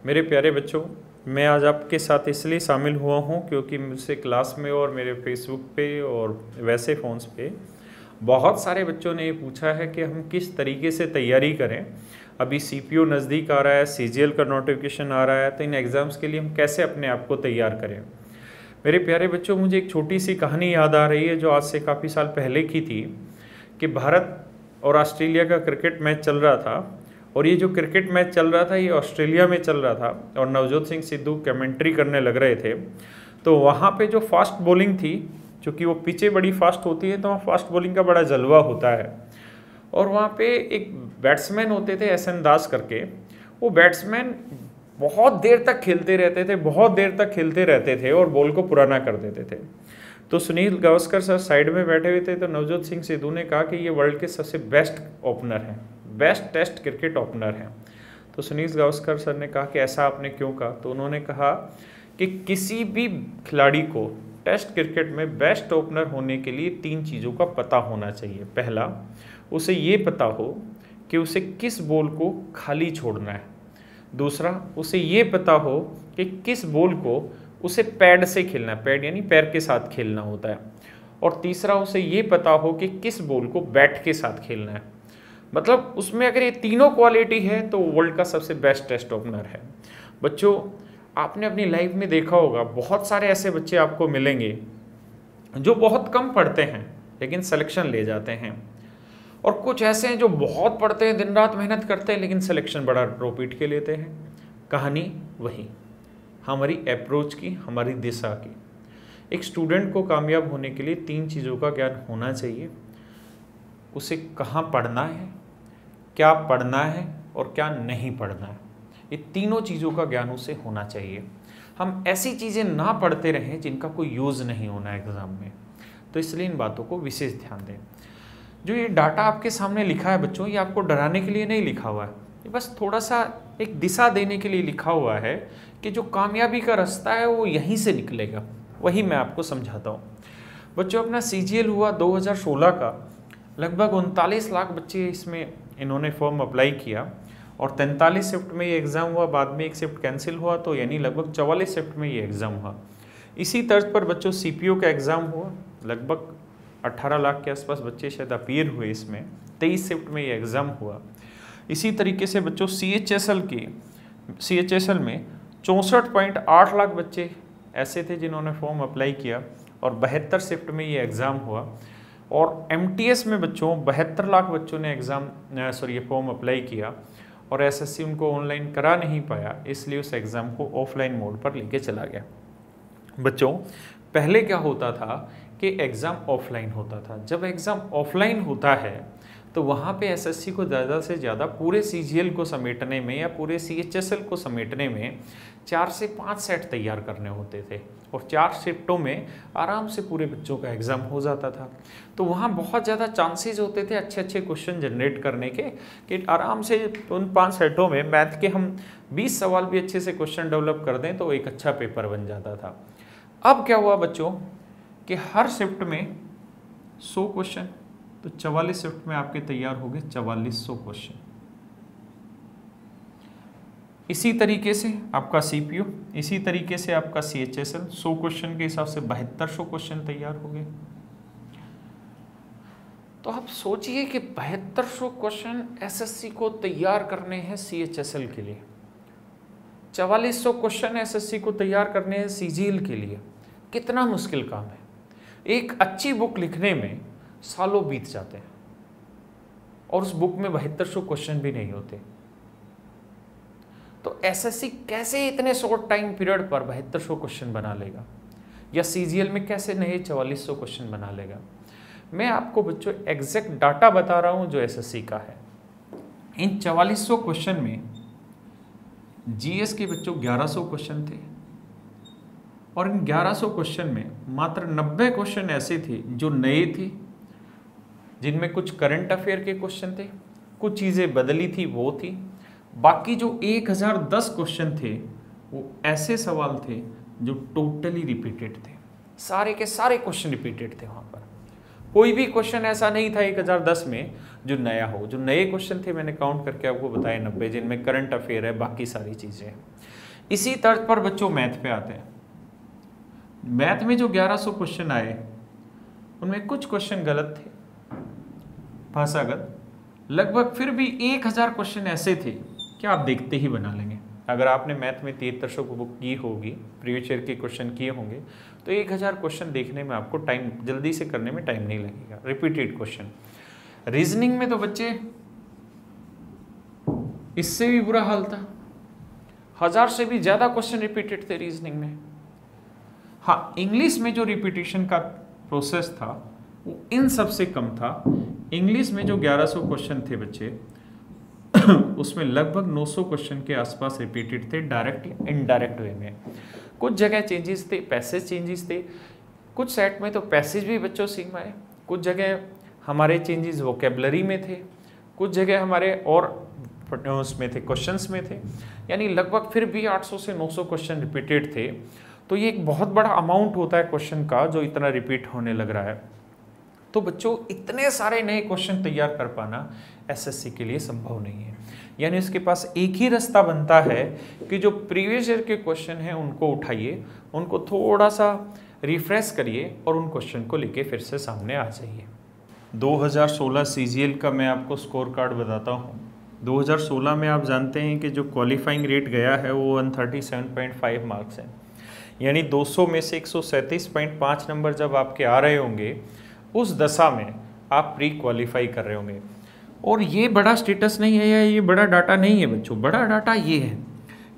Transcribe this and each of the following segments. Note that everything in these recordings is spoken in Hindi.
मेरे प्यारे बच्चों, मैं आज आपके साथ इसलिए शामिल हुआ हूँ क्योंकि मुझसे क्लास में और मेरे फेसबुक पे और वैसे फ़ोन्स पे बहुत सारे बच्चों ने ये पूछा है कि हम किस तरीके से तैयारी करें। अभी सीपीओ नज़दीक आ रहा है, सीजीएल का नोटिफिकेशन आ रहा है, तो इन एग्ज़ाम्स के लिए हम कैसे अपने आप को तैयार करें। मेरे प्यारे बच्चों, मुझे एक छोटी सी कहानी याद आ रही है जो आज से काफ़ी साल पहले की थी कि भारत और ऑस्ट्रेलिया का क्रिकेट मैच चल रहा था। और ये जो क्रिकेट मैच चल रहा था ये ऑस्ट्रेलिया में चल रहा था और नवजोत सिंह सिद्धू कमेंट्री करने लग रहे थे। तो वहाँ पे जो फास्ट बॉलिंग थी, चूँकि वो पिचें बड़ी फास्ट होती है तो वहाँ फास्ट बॉलिंग का बड़ा जलवा होता है। और वहाँ पे एक बैट्समैन होते थे एसएन दास करके। वो बैट्समैन बहुत देर तक खेलते रहते थे, बहुत देर तक खेलते रहते थे और बॉल को पुराना कर देते थे। तो सुनील गावस्कर सर साइड में बैठे हुए थे, तो नवजोत सिंह सिद्धू ने कहा कि ये वर्ल्ड के सबसे बेस्ट ओपनर हैं, बेस्ट टेस्ट क्रिकेट ओपनर हैं। तो सुनील गावस्कर सर ने कहा कि ऐसा आपने क्यों कहा। तो उन्होंने कहा कि किसी भी खिलाड़ी को टेस्ट क्रिकेट में बेस्ट ओपनर होने के लिए 3 चीज़ों का पता होना चाहिए। पहला, उसे ये पता हो कि उसे किस बॉल को खाली छोड़ना है। दूसरा, उसे ये पता हो कि किस बॉल को उसे पैड से खेलना है, पैड यानी पैर के साथ खेलना होता है। और तीसरा, उसे ये पता हो कि किस बॉल को बैट के साथ खेलना है। मतलब उसमें अगर ये तीनों क्वालिटी है तो वर्ल्ड का सबसे बेस्ट टेस्ट ओपनर है। बच्चों, आपने अपनी लाइफ में देखा होगा बहुत सारे ऐसे बच्चे आपको मिलेंगे जो बहुत कम पढ़ते हैं लेकिन सिलेक्शन ले जाते हैं, और कुछ ऐसे हैं जो बहुत पढ़ते हैं, दिन रात मेहनत करते हैं लेकिन सिलेक्शन बड़ा रो पीट के लेते हैं। कहानी वही, हमारी अप्रोच की, हमारी दिशा की। एक स्टूडेंट को कामयाब होने के लिए 3 चीज़ों का ज्ञान होना चाहिए। उसे कहाँ पढ़ना है, क्या पढ़ना है और क्या नहीं पढ़ना है। ये तीनों चीज़ों का ज्ञान उसे होना चाहिए। हम ऐसी चीज़ें ना पढ़ते रहें जिनका कोई यूज़ नहीं होना एग्ज़ाम में। तो इसलिए इन बातों को विशेष ध्यान दें। जो ये डाटा आपके सामने लिखा है बच्चों, ये आपको डराने के लिए नहीं लिखा हुआ है, ये बस थोड़ा सा एक दिशा देने के लिए लिखा हुआ है कि जो कामयाबी का रास्ता है वो यहीं से निकलेगा। वही मैं आपको समझाता हूँ। बच्चों, अपना सीजीएल हुआ 2016 का, लगभग 39 लाख बच्चे इसमें इन्होंने फॉर्म अप्लाई किया और 43 शिफ्ट में ये एग्ज़ाम हुआ। बाद में एक शिफ्ट कैंसिल हुआ, तो यानी लगभग 44 शिफ्ट में ये एग्ज़ाम हुआ। इसी तर्ज पर बच्चों सीपीओ का एग्ज़ाम हुआ, लगभग 18 लाख के आसपास बच्चे शायद अपीयर हुए इसमें, 23 शिफ्ट में ये एग्ज़ाम हुआ। इसी तरीके से बच्चों सीएचएसएल में 64.8 लाख बच्चे ऐसे थे जिन्होंने फॉर्म अप्लाई किया और 72 शिफ्ट में ये एग्ज़ाम हुआ। और एमटीएस में बच्चों 72 लाख बच्चों ने ये फॉर्म अप्लाई किया और एसएससी उनको ऑनलाइन करा नहीं पाया, इसलिए उस एग्ज़ाम को ऑफलाइन मोड पर लेके चला गया। बच्चों, पहले क्या होता था कि एग्ज़ाम ऑफलाइन होता था। जब एग्ज़ाम ऑफलाइन होता है तो वहाँ पे एसएससी को ज़्यादा से ज़्यादा पूरे सीजीएल को समेटने में या पूरे सीएचएसएल को समेटने में 4 से 5 सेट तैयार करने होते थे और 4 शिफ्टों में आराम से पूरे बच्चों का एग्ज़ाम हो जाता था। तो वहाँ बहुत ज़्यादा चांसेस होते थे अच्छे अच्छे क्वेश्चन जनरेट करने के, कि आराम से उन 5 सेटों में मैथ के हम 20 सवाल भी अच्छे से क्वेश्चन डेवलप कर दें तो एक अच्छा पेपर बन जाता था। अब क्या हुआ बच्चों कि हर शिफ्ट में 100 क्वेश्चन, तो 44 शिफ्ट में आपके तैयार हो गए 4400 क्वेश्चन। इसी तरीके से आपका सीपीयू, इसी तरीके से आपका सीएचएसएल 100 क्वेश्चन के हिसाब से 7200 क्वेश्चन तैयार हो गए। तो आप सोचिए कि 7200 क्वेश्चन एसएससी को तैयार करने हैं सीएचएसएल के लिए, 4400 क्वेश्चन एसएससी को तैयार करने हैं सीजीएल के लिए। कितना मुश्किल काम है। एक अच्छी बुक लिखने में सालों बीत जाते हैं और उस बुक में 7200 क्वेश्चन भी नहीं होते। तो एसएससी कैसे इतने शॉर्ट टाइम पीरियड पर 7200 क्वेश्चन बना लेगा, या सीजीएल में कैसे नए 4400 क्वेश्चन बना लेगा। मैं आपको बच्चों एग्जैक्ट डाटा बता रहा हूं जो एसएससी का है। इन 4400 क्वेश्चन में जीएस के बच्चों 1100 क्वेश्चन थे और इन 1100 क्वेश्चन में मात्र 90 क्वेश्चन ऐसे थे जो नए थे, जिनमें कुछ करंट अफेयर के क्वेश्चन थे, कुछ चीज़ें बदली थी वो थी। बाकी जो 1010 क्वेश्चन थे वो ऐसे सवाल थे जो टोटली रिपीटेड थे, सारे के सारे क्वेश्चन रिपीटेड थे वहाँ पर। कोई भी क्वेश्चन ऐसा नहीं था 1010 में जो नया हो। जो नए क्वेश्चन थे मैंने काउंट करके आपको बताए 90, जिनमें करंट अफेयर है, बाकी सारी चीज़ें हैं। इसी तर्ज पर बच्चों मैथ पे आते हैं। मैथ में जो 1100 क्वेश्चन आए उनमें कुछ क्वेश्चन गलत थे, भाषागत, लगभग फिर भी 1000 क्वेश्चन ऐसे थे कि आप देखते ही बना लेंगे। अगर आपने मैथ में 7300 को बुक की होगी, प्रीवियस ईयर के क्वेश्चन किए होंगे, तो 1000 क्वेश्चन देखने में आपको टाइम, जल्दी से करने में टाइम नहीं लगेगा। Repeated question. रीजनिंग में तो बच्चे इससे भी बुरा हाल था, 1000 से भी ज्यादा क्वेश्चन रिपीटेड थे रीजनिंग में। हाँ, इंग्लिश में जो रिपीटेशन का प्रोसेस था वो इन सब से कम था। इंग्लिश में जो 1100 क्वेश्चन थे बच्चे उसमें लगभग 900 क्वेश्चन के आसपास रिपीटेड थे, डायरेक्ट या इनडायरेक्ट वे में। कुछ जगह चेंजेस थे, पैसेज चेंजेस थे, कुछ सेट में तो पैसेज भी बच्चों सेम आए, कुछ जगह हमारे चेंजेस वोकेबलरी में थे, कुछ जगह हमारे और उसमें थे, क्वेश्चंस में थे। यानी लगभग फिर भी 800 से 900 क्वेश्चन रिपीटेड थे। तो ये एक बहुत बड़ा अमाउंट होता है क्वेश्चन का जो इतना रिपीट होने लग रहा है। तो बच्चों इतने सारे नए क्वेश्चन तैयार कर पाना एसएससी के लिए संभव नहीं है। यानी इसके पास एक ही रास्ता बनता है कि जो प्रीवियस ईयर के क्वेश्चन हैं उनको उठाइए, उनको थोड़ा सा रिफ्रेश करिए और उन क्वेश्चन को लेके फिर से सामने आ जाइए। 2016 सीजीएल का मैं आपको स्कोर कार्ड बताता हूँ। 2016 में आप जानते हैं कि जो क्वालिफाइंग रेट गया है वो 137.5 मार्क्स है। यानी 200 में से 137.5 नंबर जब आपके आ रहे होंगे, उस दशा में आप प्री क्वालिफाई कर रहे होंगे। और ये बड़ा स्टेटस नहीं है या ये बड़ा डाटा नहीं है बच्चों। बड़ा डाटा ये है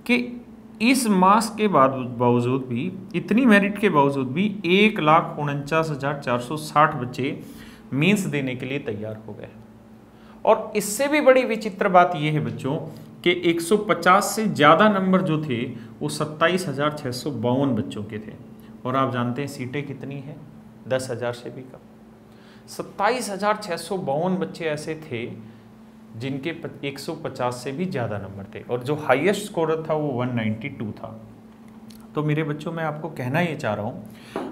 कि इस मार्क्स के बावजूद भी, इतनी मेरिट के बावजूद भी 1,49,460 बच्चे मीन्स देने के लिए तैयार हो गए। और इससे भी बड़ी विचित्र बात यह है बच्चों कि 150 से ज़्यादा नंबर जो थे वो 27,652 बच्चों के थे। और आप जानते हैं सीटें कितनी हैं? 10,000 से भी कम। 27,652 बच्चे ऐसे थे जिनके 150 से भी ज़्यादा नंबर थे, और जो हाईएस्ट स्कोरर था वो 192 था। तो मेरे बच्चों, मैं आपको कहना ये चाह रहा हूँ,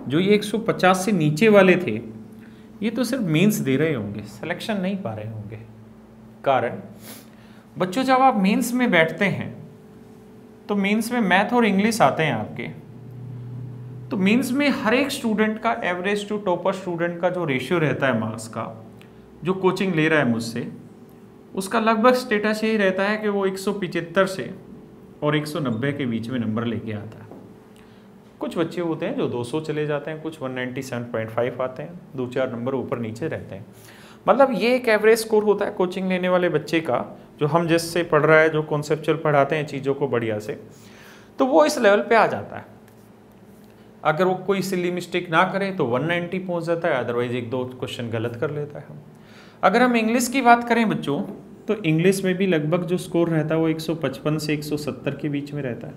जो ये 150 से नीचे वाले थे ये तो सिर्फ मेंस दे रहे होंगे, सिलेक्शन नहीं पा रहे होंगे। कारण बच्चों, जब आप मेंस में बैठते हैं तो मेंस में मैथ और इंग्लिश आते हैं आपके, तो मेंस में हर एक स्टूडेंट का एवरेज टू टॉपर स्टूडेंट का जो रेशियो रहता है मार्क्स का, जो कोचिंग ले रहा है मुझसे, उसका लगभग स्टेटस यही रहता है कि वो 175 से और 190 के बीच में नंबर लेके आता है। कुछ बच्चे होते हैं जो 200 चले जाते हैं, कुछ 197.5 आते हैं, 2-4 नंबर ऊपर नीचे रहते हैं। मतलब ये एक एवरेज स्कोर होता है कोचिंग लेने वाले बच्चे का, जो हम जिससे पढ़ रहा है, जो कॉन्सेप्चुअल पढ़ाते हैं चीज़ों को बढ़िया से, तो वो इस लेवल पे आ जाता है। अगर वो कोई सिली मिस्टेक ना करे तो 190 पहुंच जाता है, अदरवाइज 1-2 क्वेश्चन गलत कर लेता है। अगर हम इंग्लिश की बात करें बच्चों, तो इंग्लिश में भी लगभग जो स्कोर रहता है वो 155 से 170 के बीच में रहता है।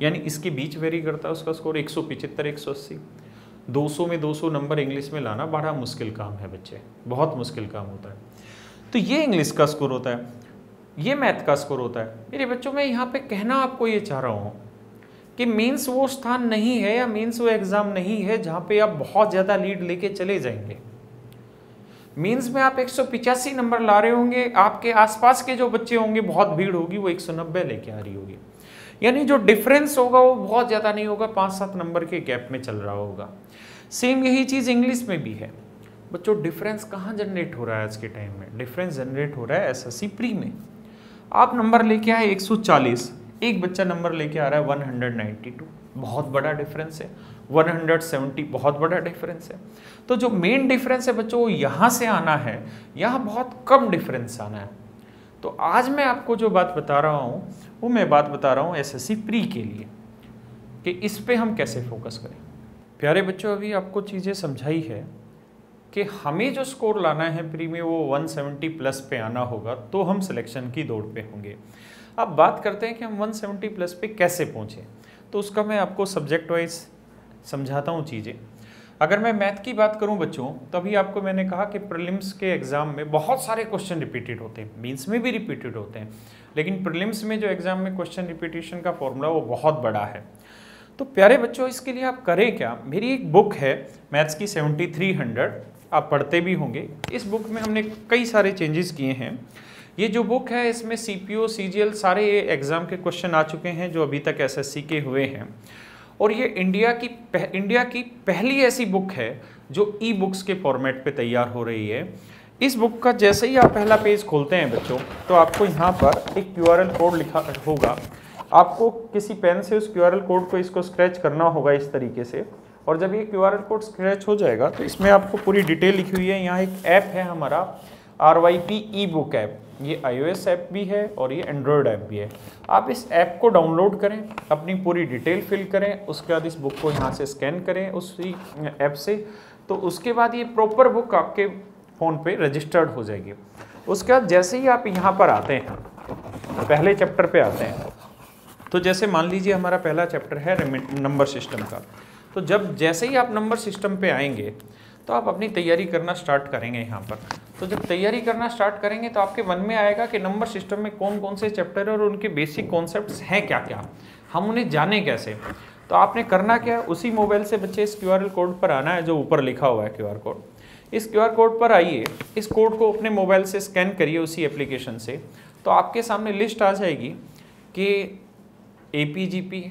यानी इसके बीच वेरी करता है उसका स्कोर 175, 180। 200 में 200 नंबर इंग्लिश में लाना बड़ा मुश्किल काम है बच्चे, बहुत मुश्किल काम होता है। तो ये इंग्लिश का स्कोर होता है, ये मैथ का स्कोर होता है। मेरे बच्चों, मैं यहाँ पे कहना आपको ये चाह रहा हूँ कि मेंस वो स्थान नहीं है या मेंस वो एग्जाम नहीं है जहाँ पे आप बहुत ज़्यादा लीड लेके चले जाएंगे। मेंस में आप 185 नंबर ला रहे होंगे, आपके आसपास के जो बच्चे होंगे, बहुत भीड़ होगी, वो 190 लेके आ रही होगी। यानी जो डिफरेंस होगा वो बहुत ज़्यादा नहीं होगा, 5-7 नंबर के गैप में चल रहा होगा। सेम यही चीज़ इंग्लिश में भी है बच्चों। डिफरेंस कहाँ जनरेट हो रहा है आज के टाइम में? डिफरेंस जनरेट हो रहा है एसएससी प्री में। आप नंबर लेके आए 140, एक बच्चा नंबर लेके आ रहा है 192, बहुत बड़ा डिफरेंस है। 170, बहुत बड़ा डिफरेंस है। तो जो मेन डिफरेंस है बच्चों, वो यहाँ से आना है, यहाँ बहुत कम डिफरेंस आना है। तो आज मैं आपको जो बात बता रहा हूँ वो मैं बात बता रहा हूँ एसएससी प्री के लिए, कि इस पे हम कैसे फोकस करें। प्यारे बच्चों, अभी आपको चीज़ें समझाई है कि हमें जो स्कोर लाना है प्री में वो 170 प्लस पे आना होगा, तो हम सिलेक्शन की दौड़ पे होंगे। अब बात करते हैं कि हम 170 प्लस पे कैसे पहुँचें। तो उसका मैं आपको सब्जेक्ट वाइज समझाता हूँ चीज़ें। अगर मैं मैथ की बात करूं बच्चों, तभी आपको मैंने कहा कि प्रीलिम्स के एग्जाम में बहुत सारे क्वेश्चन रिपीटेड होते हैं, मेंस में भी रिपीटेड होते हैं, लेकिन प्रीलिम्स में जो एग्जाम में क्वेश्चन रिपीटेशन का फॉर्मूला वो बहुत बड़ा है। तो प्यारे बच्चों, इसके लिए आप करें क्या, मेरी एक बुक है मैथ्स की 7300, आप पढ़ते भी होंगे। इस बुक में हमने कई सारे चेंजेस किए हैं। ये जो बुक है इसमें CPO CGL सारे एग्ज़ाम के क्वेश्चन आ चुके हैं जो अभी तक SSC के हुए हैं, और ये इंडिया की पहली ऐसी बुक है जो ई बुक्स के फॉर्मेट पे तैयार हो रही है। इस बुक का जैसे ही आप पहला पेज खोलते हैं बच्चों, तो आपको यहाँ पर एक QRL कोड लिखा होगा। आपको किसी पेन से उस QRL कोड को इसको स्क्रैच करना होगा इस तरीके से, और जब ये QRL कोड स्क्रैच हो जाएगा तो इसमें आपको पूरी डिटेल लिखी हुई है। यहाँ एक ऐप है हमारा RYP ई बुक ऐप, ये iOS ऐप भी है और ये एंड्रॉयड ऐप भी है। आप इस ऐप को डाउनलोड करें, अपनी पूरी डिटेल फिल करें, उसके बाद इस बुक को यहाँ से स्कैन करें उसी ऐप से, तो उसके बाद ये प्रॉपर बुक आपके फ़ोन पे रजिस्टर्ड हो जाएगी। उसके बाद जैसे ही आप यहाँ पर आते हैं, पहले चैप्टर पे आते हैं, तो जैसे मान लीजिए हमारा पहला चैप्टर है नंबर सिस्टम का, तो जैसे ही आप नंबर सिस्टम पे आएंगे तो आप अपनी तैयारी करना स्टार्ट करेंगे यहाँ पर। तो जब तैयारी करना स्टार्ट करेंगे तो आपके मन में आएगा कि नंबर सिस्टम में कौन कौन से चैप्टर है और उनके बेसिक कॉन्सेप्ट्स हैं क्या क्या, हम उन्हें जाने कैसे। तो आपने करना क्या है, उसी मोबाइल से बच्चे इस QR कोड पर आना है जो ऊपर लिखा हुआ है QR कोड। इस QR कोड पर आइए, इस कोड को अपने मोबाइल से स्कैन करिए उसी एप्लीकेशन से, तो आपके सामने लिस्ट आ जाएगी कि APGP,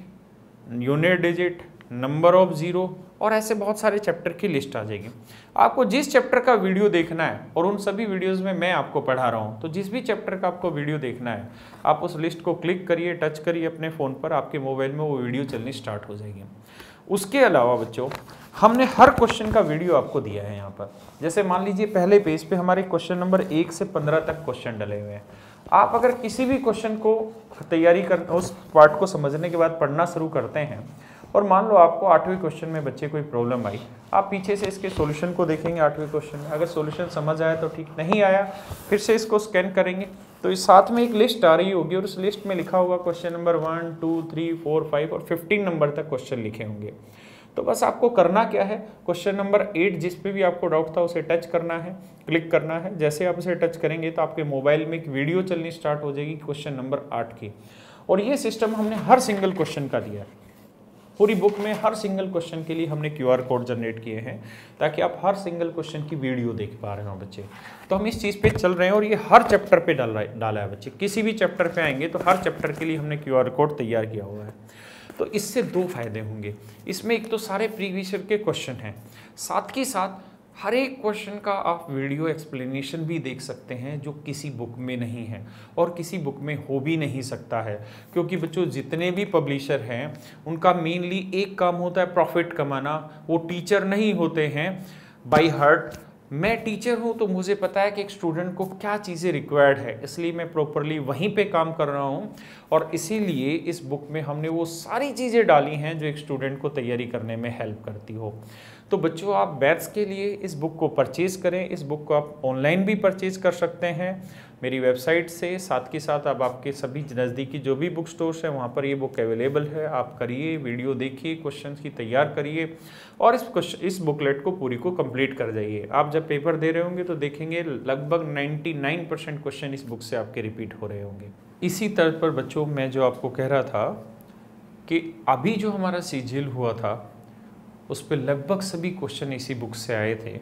unit digit, number of zero और ऐसे बहुत सारे चैप्टर की लिस्ट आ जाएगी। आपको जिस चैप्टर का वीडियो देखना है, और उन सभी वीडियोस में मैं आपको पढ़ा रहा हूँ, तो जिस भी चैप्टर का आपको वीडियो देखना है आप उस लिस्ट को क्लिक करिए, टच करिए अपने फ़ोन पर, आपके मोबाइल में वो वीडियो चलनी स्टार्ट हो जाएगी। उसके अलावा बच्चों, हमने हर क्वेश्चन का वीडियो आपको दिया है यहाँ पर। जैसे मान लीजिए पहले पेज पे हमारे क्वेश्चन नंबर 1 से 15 तक क्वेश्चन डले हुए हैं। आप अगर किसी भी क्वेश्चन को तैयारी कर उस पार्ट को समझने के बाद पढ़ना शुरू करते हैं, और मान लो आपको 8वें क्वेश्चन में बच्चे कोई प्रॉब्लम आई, आप पीछे से इसके सॉल्यूशन को देखेंगे 8वें क्वेश्चन में, अगर सॉल्यूशन समझ आया तो ठीक, नहीं आया फिर से इसको स्कैन करेंगे, तो इस साथ में एक लिस्ट आ रही होगी और उस लिस्ट में लिखा होगा क्वेश्चन नंबर 1, 2, 3, 4, 5 और 15 नंबर तक क्वेश्चन लिखे होंगे। तो बस आपको करना क्या है, क्वेश्चन नंबर 8 जिस पे भी आपको डाउट था उसे टच करना है, क्लिक करना है। जैसे आप उसे टच करेंगे तो आपके मोबाइल में एक वीडियो चलनी स्टार्ट हो जाएगी क्वेश्चन नंबर 8 की, और ये सिस्टम हमने हर सिंगल क्वेश्चन का दिया है। पूरी बुक में हर सिंगल क्वेश्चन के लिए हमने QR कोड जनरेट किए हैं ताकि आप हर सिंगल क्वेश्चन की वीडियो देख पा रहे हो बच्चे। तो हम इस चीज़ पे चल रहे हैं और ये हर चैप्टर पे डाला है बच्चे। किसी भी चैप्टर पे आएंगे तो हर चैप्टर के लिए हमने QR कोड तैयार किया हुआ है। तो इससे 2 फायदे होंगे। इसमें एक तो सारे प्रीवियस ईयर के क्वेश्चन हैं, साथ ही साथ हर एक क्वेश्चन का आप वीडियो एक्सप्लेनेशन भी देख सकते हैं जो किसी बुक में नहीं है और किसी बुक में हो भी नहीं सकता है, क्योंकि बच्चों जितने भी पब्लिशर हैं उनका मेनली एक काम होता है प्रॉफिट कमाना। वो टीचर नहीं होते हैं बाय हार्ट। मैं टीचर हूँ तो मुझे पता है कि एक स्टूडेंट को क्या चीज़ें रिक्वायर्ड है, इसलिए मैं प्रॉपरली वहीं पे काम कर रहा हूँ, और इसीलिए इस बुक में हमने वो सारी चीज़ें डाली हैं जो एक स्टूडेंट को तैयारी करने में हेल्प करती हो। तो बच्चों आप मैथ्स के लिए इस बुक को परचेज़ करें। इस बुक को आप ऑनलाइन भी परचेज़ कर सकते हैं मेरी वेबसाइट से, साथ ही साथ अब आपके सभी नज़दीकी जो भी बुक स्टोर्स हैं वहाँ पर ये बुक अवेलेबल है। आप करिए, वीडियो देखिए, क्वेश्चंस की तैयार करिए और इस बुकलेट को पूरी को कंप्लीट कर जाइए। आप जब पेपर दे रहे होंगे तो देखेंगे लगभग 99% क्वेश्चन इस बुक से आपके रिपीट हो रहे होंगे। इसी तरह पर बच्चों मैं जो आपको कह रहा था कि अभी जो हमारा सीजीएल हुआ था उस पर लगभग सभी क्वेश्चन इसी बुक से आए थे,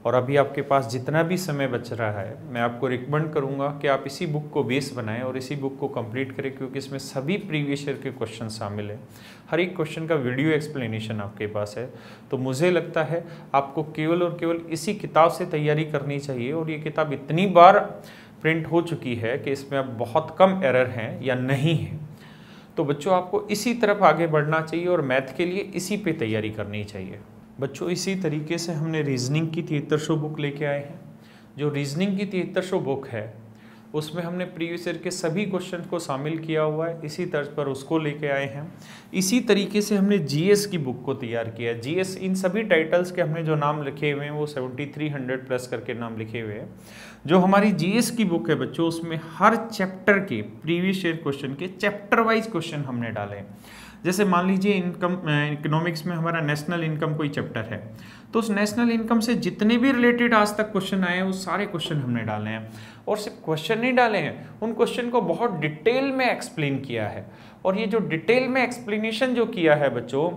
और अभी आपके पास जितना भी समय बच रहा है मैं आपको रिकमेंड करूंगा कि आप इसी बुक को बेस बनाएं और इसी बुक को कंप्लीट करें, क्योंकि इसमें सभी प्रीवियस ईयर के क्वेश्चन शामिल हैं। हर एक क्वेश्चन का वीडियो एक्सप्लेनेशन आपके पास है। तो मुझे लगता है आपको केवल और केवल इसी किताब से तैयारी करनी चाहिए, और ये किताब इतनी बार प्रिंट हो चुकी है कि इसमें अब बहुत कम एरर हैं या नहीं है। तो बच्चों आपको इसी तरफ आगे बढ़ना चाहिए और मैथ के लिए इसी पे तैयारी करनी चाहिए। बच्चों इसी तरीके से हमने रीजनिंग की 7300 बुक लेके आए हैं। जो रीजनिंग की 7300 बुक है उसमें हमने प्रीवियस ईयर के सभी क्वेश्चन को शामिल किया हुआ है, इसी तर्ज पर उसको लेके आए हैं। इसी तरीके से हमने जीएस की बुक को तैयार किया है। जीएस इन सभी टाइटल्स के हमने जो नाम लिखे हुए हैं वो 7300 प्लस करके नाम लिखे हुए हैं। जो हमारी जीएस की बुक है बच्चों उसमें हर चैप्टर के प्रीवियस ईयर क्वेश्चन के चैप्टर वाइज क्वेश्चन हमने डाले हैं। जैसे मान लीजिए इकोनॉमिक्स में हमारा नेशनल इनकम कोई चैप्टर है, तो उस नेशनल इनकम से जितने भी रिलेटेड आज तक क्वेश्चन आए हैं वो सारे क्वेश्चन हमने डाले हैं, और सिर्फ क्वेश्चन नहीं डाले हैं, उन क्वेश्चन को बहुत डिटेल में एक्सप्लेन किया है। और ये जो डिटेल में एक्सप्लेनेशन जो किया है बच्चों,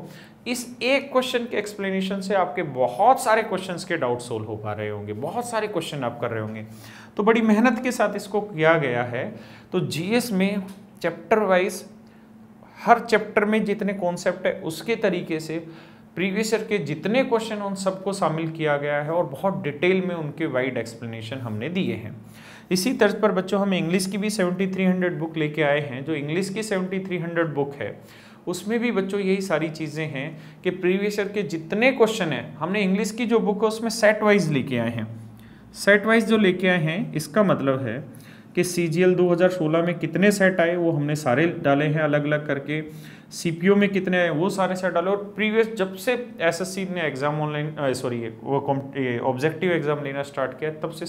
इस एक क्वेश्चन के एक्सप्लेनेशन से आपके बहुत सारे क्वेश्चंस के डाउट सोल्व हो पा रहे होंगे, बहुत सारे क्वेश्चन आप कर रहे होंगे। तो बड़ी मेहनत के साथ इसको किया गया है। तो जीएस में चैप्टर वाइज हर चैप्टर में जितने कॉन्सेप्ट है उसके तरीके से प्रीवियस ईयर के जितने क्वेश्चन उन सबको शामिल किया गया है, और बहुत डिटेल में उनके वाइड एक्सप्लेनेशन हमने दिए हैं। इसी तर्ज पर बच्चों हम इंग्लिश की भी 7300 बुक लेके आए हैं। जो इंग्लिश की 7300 बुक है उसमें भी बच्चों यही सारी चीज़ें हैं कि प्रीवियस ईयर के जितने क्वेश्चन हैं, हमने इंग्लिश की जो बुक है उसमें सेट वाइज लेके आए हैं। सेट वाइज जो लेके आए हैं इसका मतलब है कि CGL 2016 में कितने सेट आए वो हमने सारे डाले हैं अलग अलग करके, CPO में कितने आए वो सारे सेट डाले, और प्रीवियस जब से SSC ने एग्जाम ऑनलाइन वो ऑब्जेक्टिव एग्जाम लेना स्टार्ट किया तब से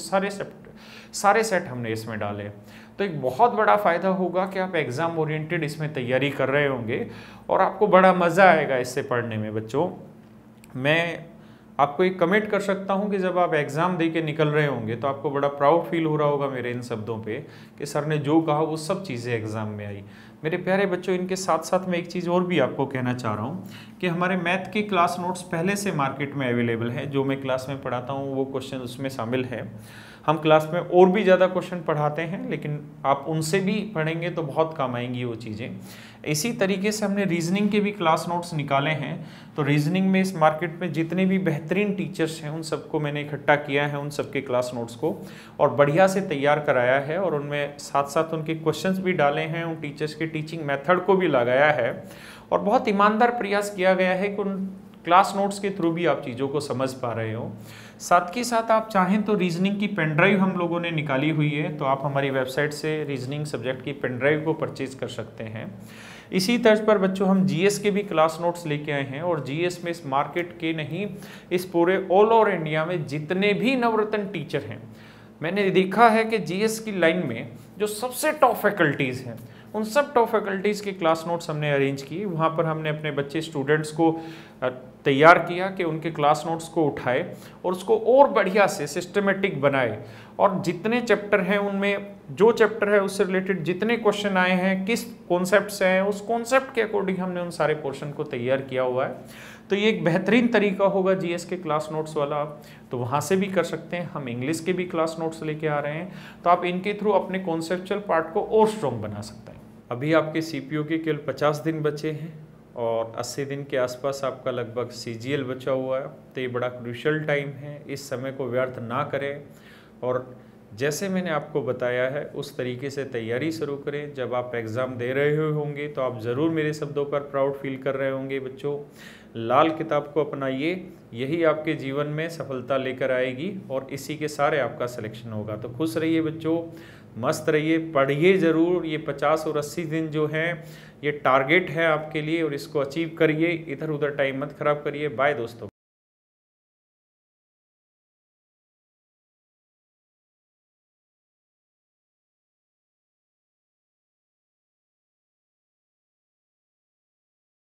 सारे सेट हमने इसमें डाले। तो एक बहुत बड़ा फ़ायदा होगा कि आप एग्ज़ाम ओरिएंटेड इसमें तैयारी कर रहे होंगे और आपको बड़ा मज़ा आएगा इससे पढ़ने में। बच्चों मैं आपको एक कमेंट कर सकता हूं कि जब आप एग्ज़ाम दे के निकल रहे होंगे तो आपको बड़ा प्राउड फील हो रहा होगा मेरे इन शब्दों पे कि सर ने जो कहा वो सब चीज़ें एग्ज़ाम में आई। मेरे प्यारे बच्चों, इनके साथ साथ मैं एक चीज़ और भी आपको कहना चाह रहा हूँ कि हमारे मैथ के क्लास नोट्स पहले से मार्केट में अवेलेबल है। जो मैं क्लास में पढ़ाता हूँ वो क्वेश्चन उसमें शामिल है। हम क्लास में और भी ज़्यादा क्वेश्चन पढ़ाते हैं, लेकिन आप उनसे भी पढ़ेंगे तो बहुत काम आएंगी वो चीज़ें। इसी तरीके से हमने रीजनिंग के भी क्लास नोट्स निकाले हैं। तो रीजनिंग में इस मार्केट में जितने भी बेहतरीन टीचर्स हैं उन सबको मैंने इकट्ठा किया है, उन सबके क्लास नोट्स को, और बढ़िया से तैयार कराया है, और उनमें साथ साथ उनके क्वेश्चंस भी डाले हैं, उन टीचर्स के टीचिंग मेथड को भी लगाया है, और बहुत ईमानदार प्रयास किया गया है कि उन क्लास नोट्स के थ्रू भी आप चीज़ों को समझ पा रहे हो। साथ ही साथ आप चाहें तो रीजनिंग की पेन ड्राइव हम लोगों ने निकाली हुई है, तो आप हमारी वेबसाइट से रीजनिंग सब्जेक्ट की पेन ड्राइव को परचेज कर सकते हैं। इसी तर्ज पर बच्चों हम जीएस के भी क्लास नोट्स लेके आए हैं, और जीएस में इस मार्केट के नहीं, इस पूरे ऑल ओवर इंडिया में जितने भी नवरत्न टीचर हैं, मैंने देखा है कि जीएस की लाइन में जो सबसे टॉप फैकल्टीज़ हैं उन सब टॉप फैकल्टीज़ के क्लास नोट्स हमने अरेंज किए। वहाँ पर हमने अपने बच्चे स्टूडेंट्स को तैयार किया कि उनके क्लास नोट्स को उठाए और उसको और बढ़िया से सिस्टमेटिक बनाए, और जितने चैप्टर हैं उनमें जो चैप्टर है उससे रिलेटेड जितने क्वेश्चन आए हैं, किस कॉन्सेप्ट से हैं, उस कॉन्सेप्ट के अकॉर्डिंग हमने उन सारे पोर्शन को तैयार किया हुआ है। तो ये एक बेहतरीन तरीका होगा जीएस के क्लास नोट्स वाला, तो वहाँ से भी कर सकते हैं। हम इंग्लिश के भी क्लास नोट्स लेके आ रहे हैं, तो आप इनके थ्रू अपने कॉन्सेप्चुअल पार्ट को और स्ट्रॉन्ग बना सकते हैं। अभी आपके सीपीओ के केवल 50 दिन बचे हैं और 80 दिन के आसपास आपका लगभग सीजीएल बचा हुआ है। तो ये बड़ा क्रूशियल टाइम है, इस समय को व्यर्थ ना करें, और जैसे मैंने आपको बताया है उस तरीके से तैयारी शुरू करें। जब आप एग्ज़ाम दे रहे होंगे तो आप ज़रूर मेरे शब्दों पर प्राउड फील कर रहे होंगे। बच्चों, लाल किताब को अपनाइए, यही आपके जीवन में सफलता लेकर आएगी और इसी के सारे आपका सिलेक्शन होगा। तो खुश रहिए बच्चों, मस्त रहिए, पढ़िए ज़रूर। ये 50 और 80 दिन जो हैं ये टारगेट है आपके लिए, और इसको अचीव करिए। इधर उधर टाइम मत खराब करिए। बाय दोस्तों।